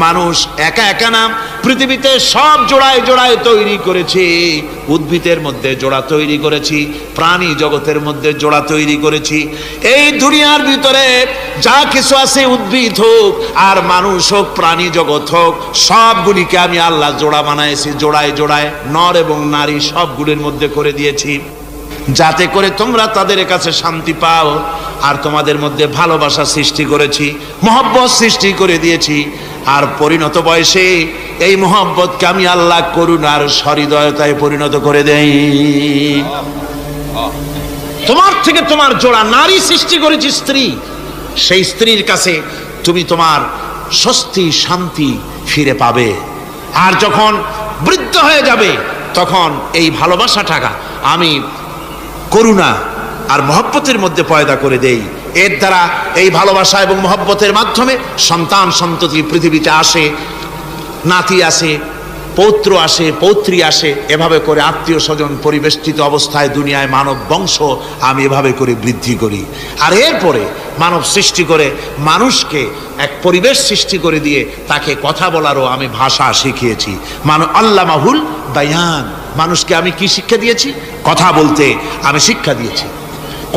মানুষ একা একা না, পৃথিবীতে সব জোড়ায় জোড়ায় তৈরি করেছি। উদ্ভিদের মধ্যে জোড়া তৈরি করেছি, প্রাণী জগতের মধ্যে জোড়া তৈরি করেছি। এই দুনিয়ার ভিতরে যা কিছু আছে, উদ্ভিদ হোক আর মানুষ হোক, প্রাণী জগৎ হোক, সবগুলিকে আমি আল্লাহ জোড়া বানাইছি। জোড়ায় জোড়ায় নর এবং নারী সবগুলির মধ্যে করে দিয়েছি, যাতে করে তোমরা তাদের কাছে শান্তি পাও। আর তোমাদের মধ্যে ভালোবাসা সৃষ্টি করেছি, মহব্বত সৃষ্টি করে দিয়েছি। আর পরিণত বয়সে এই মহব্বতকে আমি আল্লাহ করুণার সহৃদয়তায় পরিণত করে দেই। তোমার থেকে তোমার জোড়া নারী সৃষ্টি করেছি, স্ত্রী। সেই স্ত্রীর কাছে তুমি তোমার স্বস্তি শান্তি ফিরে পাবে। আর যখন বৃদ্ধ হয়ে যাবে, তখন এই ভালোবাসাটাকে আমি করুণা আর মহব্বতের মধ্যে পয়দা করে দেই। এর দ্বারা এই ভালোবাসা এবং মহব্বতের মাধ্যমে সন্তান সন্ততি পৃথিবীতে আসে, নাতি আসে, পৌত্র আসে, পৌত্রী আসে। এভাবে করে আত্মীয় স্বজন পরিবেষ্টিত অবস্থায় দুনিয়ায় মানব বংশ আমি এভাবে করে বৃদ্ধি করি। আর এরপরে মানব সৃষ্টি করে মানুষকে এক পরিবেশ সৃষ্টি করে দিয়ে তাকে কথা বলারও আমি ভাষা শিখিয়েছি। আল্লামাহুল বায়ান, মানুষকে আমি কি শিক্ষা দিয়েছি? কথা বলতে আমি শিক্ষা দিয়েছি।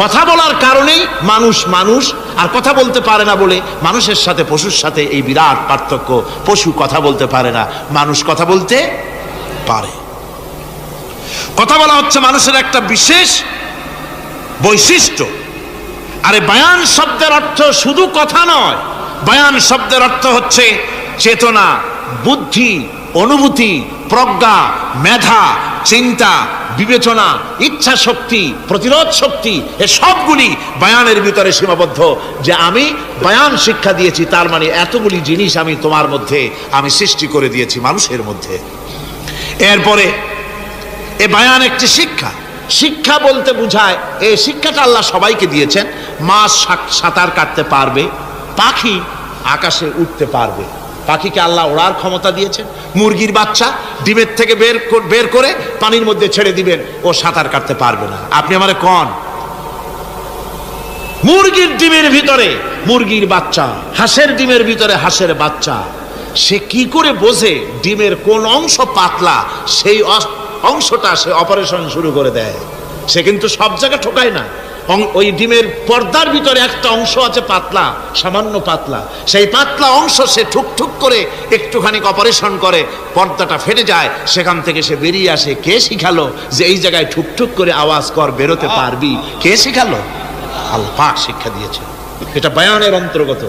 কথা বলার কারণেই মানুষ মানুষ, আর কথা বলতে পারে না বলে মানুষের সাথে পশুর সাথে এই বিরাট পার্থক্য। পশু কথা বলতে পারে না, মানুষ কথা বলতে পারে। কথা বলা হচ্ছে মানুষের একটা বিশেষ বৈশিষ্ট্য। আরে বায়ান শব্দের অর্থ শুধু কথা নয়, বায়ান শব্দের অর্থ হচ্ছে চেতনা, বুদ্ধি, অনুভূতি, প্রজ্ঞা, মেধা, চিন্তা, বিবেচনা, ইচ্ছা শক্তি, প্রতিরোধ শক্তি, এ সবগুলি বায়ানের ভিতরে সীমাবদ্ধ। যে আমি বায়ান শিক্ষা দিয়েছি, তার মানে এতগুলি জিনিস আমি তোমার মধ্যে আমি সৃষ্টি করে দিয়েছি মানুষের মধ্যে। এরপরে এ বায়ান একটি শিক্ষা। শিক্ষা বলতে বুঝায়, এই শিক্ষাটা আল্লাহ সবাইকে দিয়েছেন। মাছ সাঁতার কাটতে পারবে, পাখি আকাশে উঠতে পারবে। পাখিকে আল্লাহ ওড়ার ক্ষমতা দিয়েছেন। মুরগির বাচ্চা ডিমের থেকে বের করে পানির মধ্যে ছেড়ে দিবেন, ও সাঁতার কাটতে পারবে না। আপনি আমারে কোন মুরগির ডিমের ভিতরে মুরগির বাচ্চা, হাঁসের ডিমের ভিতরে হাঁসের বাচ্চা, সে কি করে বোঝে ডিমের কোন অংশ পাতলা? সেই অংশটা সে অপারেশন শুরু করে দেয়। সে কিন্তু সব জায়গায় ঠোকায় না। ওই ডিমের পর্দার ভিতরে একটা অংশ আছে পাতলা, সামান্য পাতলা। সেই পাতলা অংশ সে ঠুকঠুক করে একটুখানি অপারেশন করে, পর্দাটা ফেটে যায়, সেখান থেকে সে বেরিয়ে আসে। কে শিখালো যে এই জায়গায় ঠুকঠুক করে আওয়াজ কর, বেরোতে পারবি? কে শিখালো? আল্লাহ পাক শিক্ষা দিয়েছে। এটা বায়ানের অন্তর্গত।